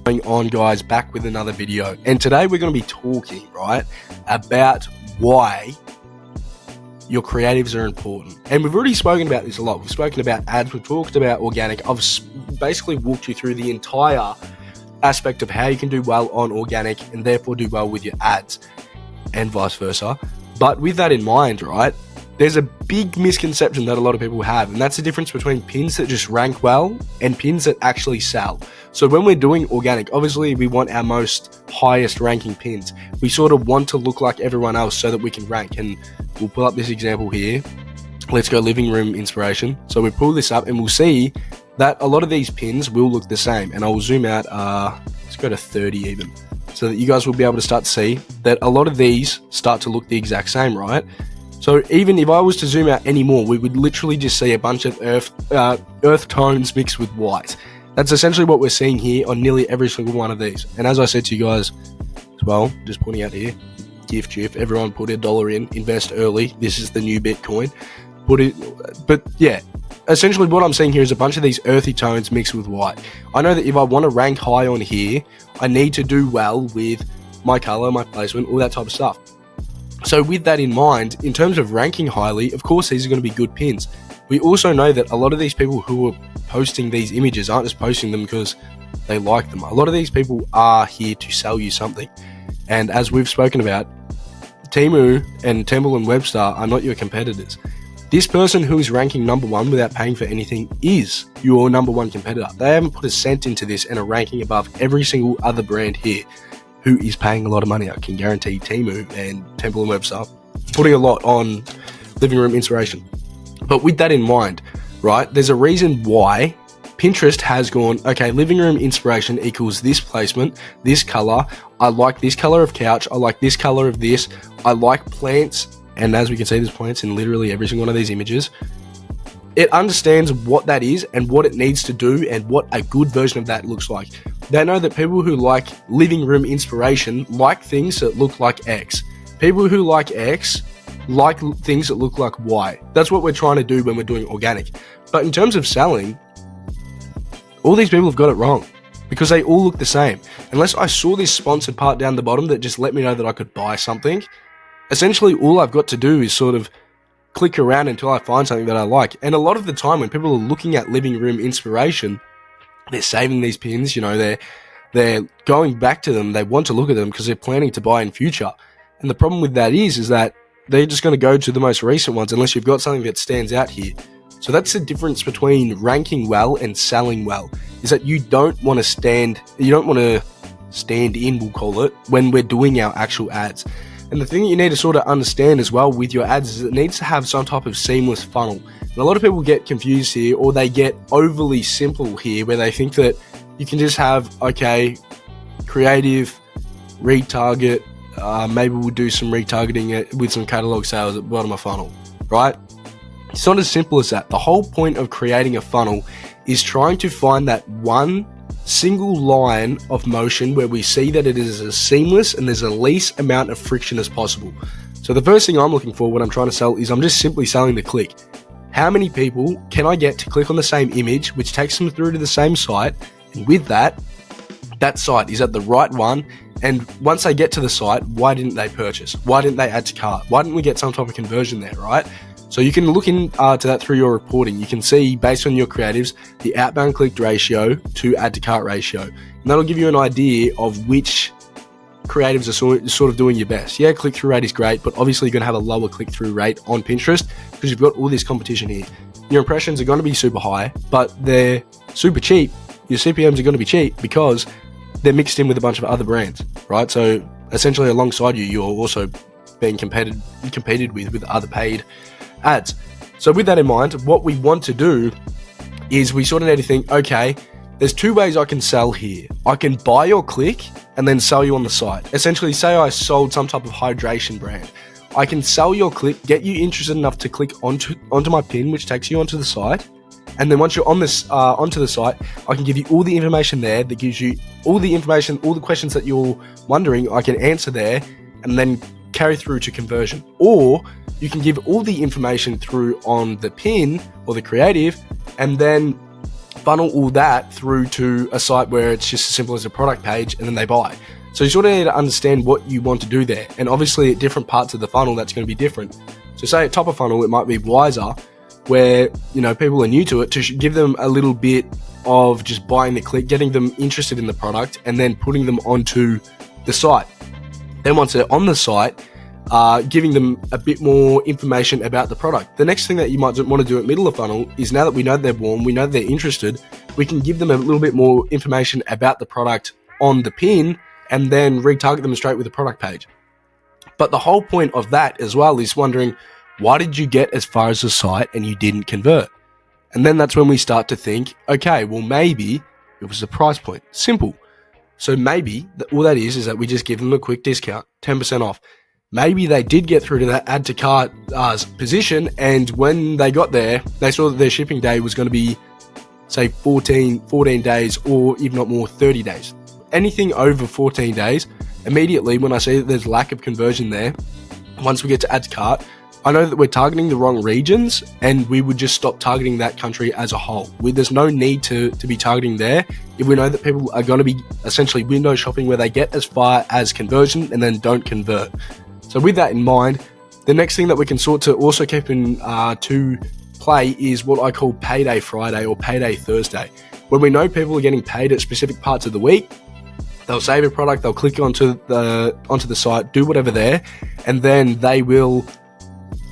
Going on, guys, back with another video, and today we're going to be talking about why your creatives are important. And we've already spoken about this a lot. We've spoken about ads, we've talked about organic. I've basically walked you through the entire aspect of how you can do well on organic and therefore do well with your ads and vice versa. But with that in mind, there's a big misconception that a lot of people have, and that's the difference between pins that just rank well and pins that actually sell. So when we're doing organic, obviously we want our most highest ranking pins. We sort of want to look like everyone else so that we can rank. And we'll pull up this example here. Let's go living room inspiration. So we pull this up and we'll see that a lot of these pins will look the same. And I'll zoom out, let's go to 30 even, so that you guys will be able to start to see that a lot of these start to look the exact same, right? So even if I was to zoom out any more, we would literally just see a bunch of earth tones mixed with white. That's essentially what we're seeing here on nearly every single one of these. And as I said to you guys as well, just pointing out here, GIF, everyone put $1 in, invest early. This is the new Bitcoin. But yeah, essentially what I'm seeing here is a bunch of these earthy tones mixed with white. I know that if I want to rank high on here, I need to do well with my color, my placement, all that type of stuff. So with that in mind, in terms of ranking highly, of course, these are going to be good pins. We also know that a lot of these people who are posting these images aren't just posting them because they like them. A lot of these people are here to sell you something. And as we've spoken about, Temu and Temple and Webster are not your competitors. This person who is ranking number one without paying for anything is your number one competitor. They haven't put a cent into this and are ranking above every single other brand here who is paying a lot of money. I can guarantee Temu and Temple and Webster putting a lot on living room inspiration. But with that in mind, there's a reason why Pinterest has gone, okay, living room inspiration equals this placement, this color. I like this color of couch. I like this color of this. I like plants. And as we can see, there's plants in literally every single one of these images. It understands what that is and what it needs to do and what a good version of that looks like. They know that people who like living room inspiration like things that look like X. People who like X like things that look like Y. That's what we're trying to do when we're doing organic. But in terms of selling, all these people have got it wrong because they all look the same. Unless I saw this sponsored part down the bottom that just let me know that I could buy something, essentially all I've got to do is sort of click around until I find something that I like. And a lot of the time when people are looking at living room inspiration, they're saving these pins, they're going back to them, they want to look at them because they're planning to buy in future. And the problem with that is that they're just going to go to the most recent ones unless you've got something that stands out here. So that's the difference between ranking well and selling well, is that you don't want to stand in, we'll call it, when we're doing our actual ads. And the thing that you need to sort of understand as well with your ads is it needs to have some type of seamless funnel. And a lot of people get confused here, or they get overly simple here, where they think that you can just have, okay, creative, retarget, maybe we'll do some retargeting with some catalog sales at the bottom of funnel, right? It's not as simple as that. The whole point of creating a funnel is trying to find that one single line of motion where we see that it is as seamless and there's the least amount of friction as possible. So the first thing I'm looking for when I'm trying to sell is I'm just simply selling the click. How many people can I get to click on the same image, which takes them through to the same site, and with that site is at the right one, and once they get to the site, why didn't they purchase? Why didn't they add to cart? Why didn't we get some type of conversion there, right? So you can look into that through your reporting. You can see, based on your creatives, the outbound click ratio to add to cart ratio. And that'll give you an idea of which creatives are sort of doing your best. Yeah, click-through rate is great, but obviously you're going to have a lower click-through rate on Pinterest because you've got all this competition here. Your impressions are going to be super high, but they're super cheap. Your CPMs are going to be cheap because they're mixed in with a bunch of other brands, right? So essentially alongside you, you're also being competed with other paid ads. So with that in mind, what we want to do is we sort of need to think, okay, there's two ways I can sell here. I can buy your click and then sell you on the site. Essentially, say I sold some type of hydration brand. I can sell your click, get you interested enough to click onto my pin, which takes you onto the site. And then once you're on this onto the site, I can give you all the information there that gives you all the information, all the questions that you're wondering, I can answer there and then carry through to conversion. Or you can give all the information through on the pin or the creative, and then funnel all that through to a site where it's just as simple as a product page, and then they buy. So you sort of need to understand what you want to do there. And obviously at different parts of the funnel, that's going to be different. So say at top of funnel, it might be Wiser, where, you know, people are new to it, to give them a little bit of just buying the click, getting them interested in the product, and then putting them onto the site. Then once they're on the site, giving them a bit more information about the product. The next thing that you might want to do at middle of funnel is, now that we know they're warm, we know they're interested, we can give them a little bit more information about the product on the pin, and then retarget them straight with the product page. But the whole point of that as well is wondering, why did you get as far as the site and you didn't convert? And then that's when we start to think, okay, well, maybe it was the price point. Simple. So maybe all that is that we just give them a quick discount, 10% off. Maybe they did get through to that add to cart position, and when they got there, they saw that their shipping day was going to be, say, 14 days, or if not more, 30 days. Anything over 14 days, immediately when I see that there's lack of conversion there, once we get to add to cart, I know that we're targeting the wrong regions, and we would just stop targeting that country as a whole. There's no need to be targeting there if we know that people are going to be essentially window shopping, where they get as far as conversion and then don't convert. So with that in mind, the next thing that we can sort to also keep in to play is what I call Payday Friday or Payday Thursday. When we know people are getting paid at specific parts of the week, they'll save a product, they'll click onto the site, do whatever there, and then they will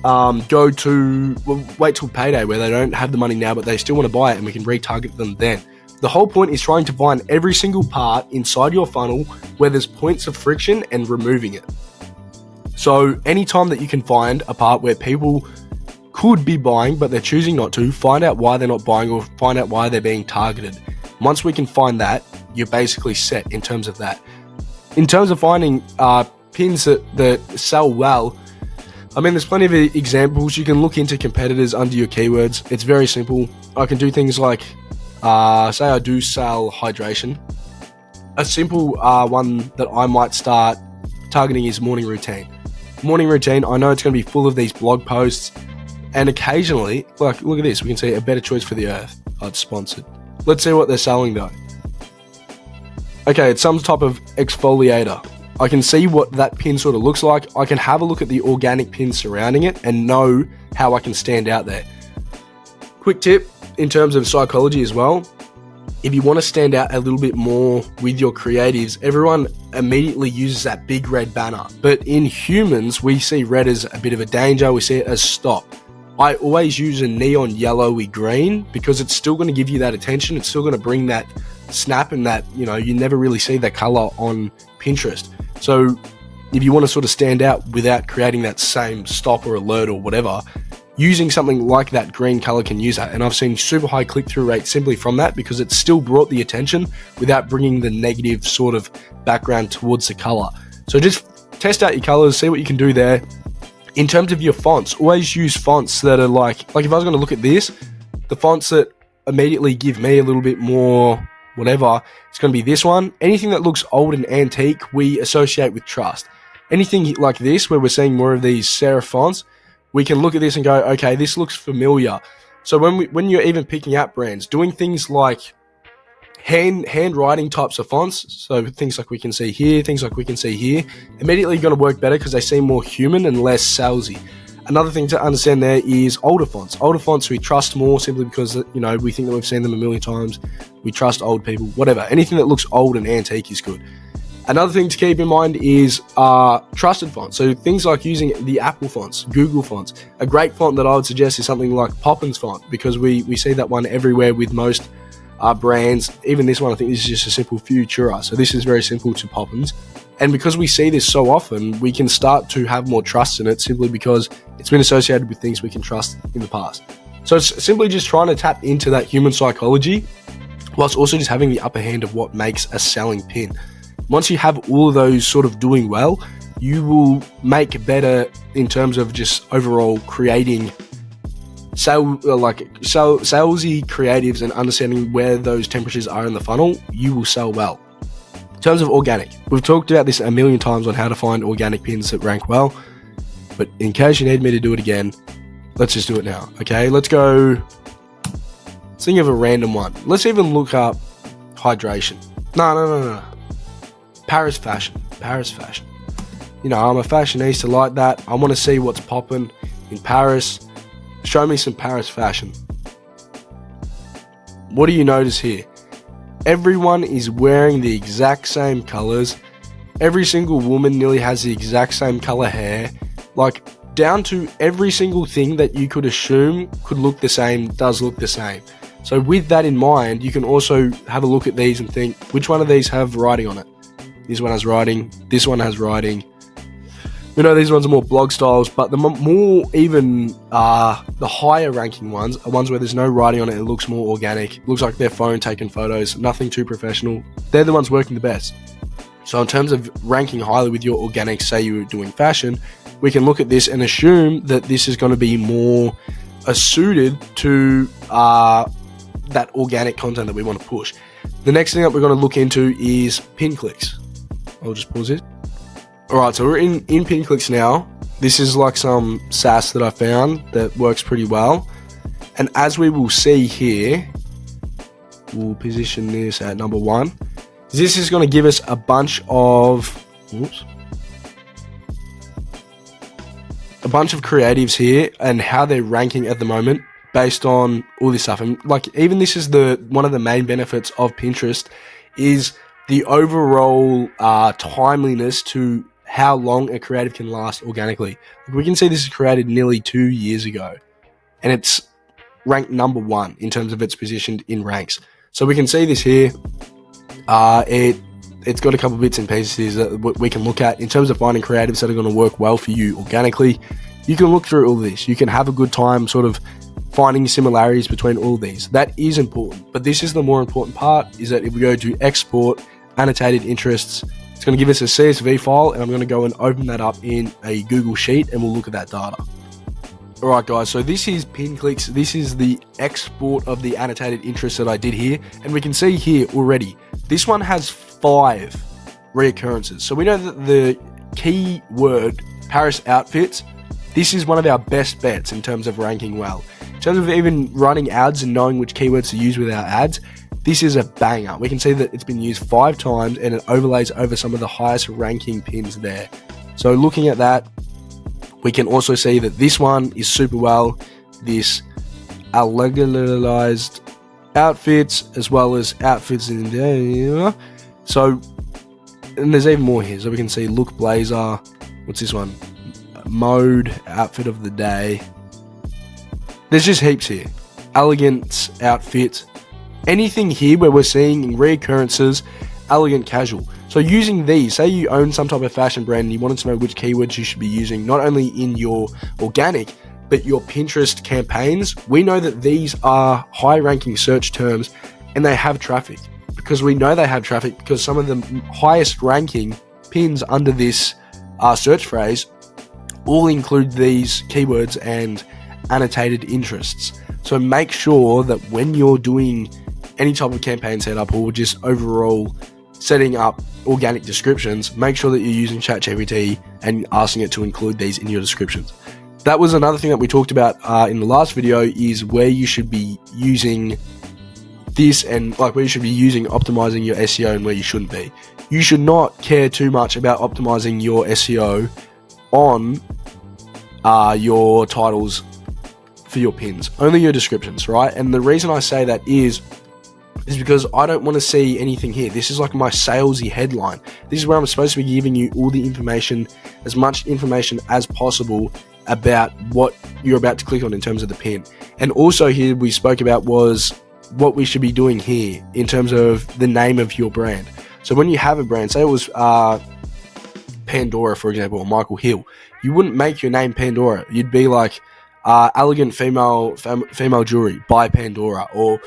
wait till payday, where they don't have the money now, but they still want to buy it, and we can retarget them then. The whole point is trying to find every single part inside your funnel where there's points of friction and removing it. So anytime that you can find a part where people could be buying but they're choosing not to, find out why they're not buying, or find out why they're being targeted. Once we can find that, you're basically set in terms of that. In terms of finding pins that sell well, I mean, there's plenty of examples. You can look into competitors under your keywords. It's very simple. I can do things like, say I do sell hydration. A simple one that I might start targeting is morning routine. Morning routine, I know it's going to be full of these blog posts, and occasionally, like, look at this, we can see a better choice for the earth. Oh, it's sponsored. Let's see what they're selling though. Okay, it's some type of exfoliator. I can see what that pin sort of looks like. I can have a look at the organic pins surrounding it and know how I can stand out there. Quick tip in terms of psychology as well. If you want to stand out a little bit more with your creatives, everyone immediately uses that big red banner. But in humans, we see red as a bit of a danger. We see it as stop. I always use a neon yellowy green, because it's still going to give you that attention. It's still going to bring that snap, and that, you know, you never really see that color on Pinterest. So if you want to sort of stand out without creating that same stop or alert or whatever, using something like that green color can use that. And I've seen super high click-through rate simply from that, because it's still brought the attention without bringing the negative sort of background towards the color. So just test out your colors, see what you can do there. In terms of your fonts, always use fonts that are like if I was going to look at this, the fonts that immediately give me a little bit more whatever, it's going to be this one. Anything that looks old and antique, we associate with trust. Anything like this, where we're seeing more of these serif fonts, we can look at this and go, okay, this looks familiar. So when you're even picking out brands, doing things like handwriting types of fonts, so things like we can see here, things like we can see here, immediately going to work better because they seem more human and less salesy. Another thing to understand there is older fonts. Older fonts we trust more, simply because, you know, we think that we've seen them a million times. We trust old people, whatever. Anything that looks old and antique is good. Another thing to keep in mind is trusted fonts. So things like using the Apple fonts, Google fonts. A great font that I would suggest is something like Poppins font, because we see that one everywhere with most brands. Even this one, I think this is just a simple Futura. So this is very simple to Poppins. And because we see this so often, we can start to have more trust in it, simply because it's been associated with things we can trust in the past. So it's simply just trying to tap into that human psychology, whilst also just having the upper hand of what makes a selling pin. Once you have all of those sort of doing well, you will make better in terms of just overall creating salesy creatives and understanding where those temperatures are in the funnel. You will sell well. In terms of organic, we've talked about this a million times on how to find organic pins that rank well, but in case you need me to do it again, let's just do it now. Okay, let's go Let's think of a random one. Let's even look up hydration. No. Paris fashion. You know, I'm a fashionista like that. I want to see what's popping in Paris. Show me some Paris fashion. What do you notice here? Everyone is wearing the exact same colors. Every single woman nearly has the exact same color hair. Like, down to every single thing that you could assume could look the same, does look the same. So with that in mind, you can also have a look at these and think, which one of these have writing on it? This one has writing, this one has writing. We know these ones are more blog styles, but the more even, the higher ranking ones are ones where there's no writing on it. It looks more organic. It looks like their phone taking photos, nothing too professional. They're the ones working the best. So in terms of ranking highly with your organic, say you were doing fashion, we can look at this and assume that this is going to be more suited to that organic content that we want to push. The next thing that we're going to look into is pin clicks. I'll just pause it. Alright, so we're in pin clicks now. This is like some SaaS that I found that works pretty well. And as we will see here, we'll position this at number 1. This is going to give us a bunch of creatives here and how they're ranking at the moment based on all this stuff. And like, even this is one of the main benefits of Pinterest is the overall timeliness to how long a creative can last organically. We can see this is created nearly 2 years ago, and it's ranked number 1 in terms of its positioned in ranks. So we can see this here. It's got a couple bits and pieces that we can look at in terms of finding creatives that are going to work well for you organically. You can look through all this. You can have a good time sort of finding similarities between all these. That is important, but this is the more important part, is that if we go to export annotated interests, it's going to give us a CSV file, and I'm going to go and open that up in a Google Sheet, and we'll look at that data. Alright guys, so this is pin clicks. This is the export of the annotated interests that I did here, and we can see here already, this one has 5 reoccurrences. So we know that the keyword Paris outfits, this is one of our best bets in terms of ranking well. In terms of even running ads and knowing which keywords to use with our ads, this is a banger. We can see that it's been used 5 times and it overlays over some of the highest ranking pins there. So looking at that, we can also see that this one is super well. This legalized outfits as well as outfits in there. So, and there's even more here. So we can see look blazer. What's this one? Mode outfit of the day. There's just heaps here. Elegance outfit. Anything here where we're seeing reoccurrences, elegant casual. So using these, say you own some type of fashion brand and you wanted to know which keywords you should be using, not only in your organic, but your Pinterest campaigns, we know that these are high ranking search terms and they have traffic. Because we know they have traffic because some of the highest ranking pins under this search phrase all include these keywords and annotated interests. So make sure that when you're doing any type of campaign setup or just overall setting up organic descriptions, make sure that you're using ChatGPT and asking it to include these in your descriptions. That was another thing that we talked about in the last video, is where you should be using this and like where you should be using optimizing your SEO and where you shouldn't be. You should not care too much about optimizing your SEO on your titles for your pins, only your descriptions, right? And the reason I say that is because I don't want to see anything here. This is like my salesy headline. This is where I'm supposed to be giving you all the information, as much information as possible about what you're about to click on in terms of the pin. And also here we spoke about was what we should be doing here in terms of the name of your brand. So when you have a brand, say it was Pandora, for example, or Michael Hill, you wouldn't make your name Pandora. You'd be like elegant female jewelry by Pandora, or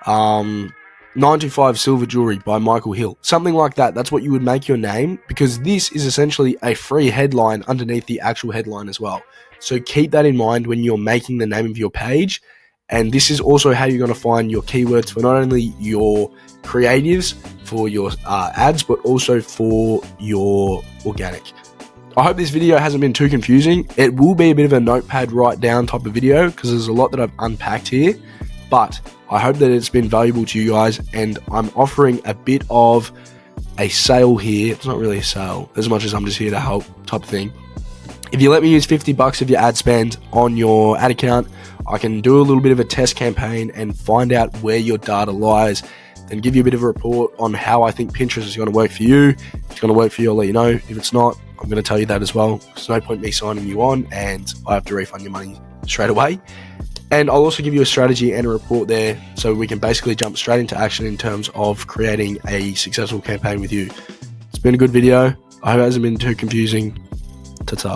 925 silver jewelry by Michael Hill, something like that. That's what you would make your name, because this is essentially a free headline underneath the actual headline as well. So keep that in mind when you're making the name of your page. And this is also how you're going to find your keywords for not only your creatives, for your ads, but also for your organic. I hope this video hasn't been too confusing. It will be a bit of a notepad write down type of video because there's a lot that I've unpacked here. But I hope that it's been valuable to you guys, and I'm offering a bit of a sale here. It's not really a sale as much as I'm just here to help type of thing. If you let me use $50 of your ad spend on your ad account, I can do a little bit of a test campaign and find out where your data lies, then give you a bit of a report on how I think Pinterest is going to work for you. If it's going to work for you, I'll let you know. If it's not, I'm going to tell you that as well. There's no point me signing you on and I have to refund your money straight away. And I'll also give you a strategy and a report there, so we can basically jump straight into action in terms of creating a successful campaign with you. It's been a good video. I hope it hasn't been too confusing. Ta-ta.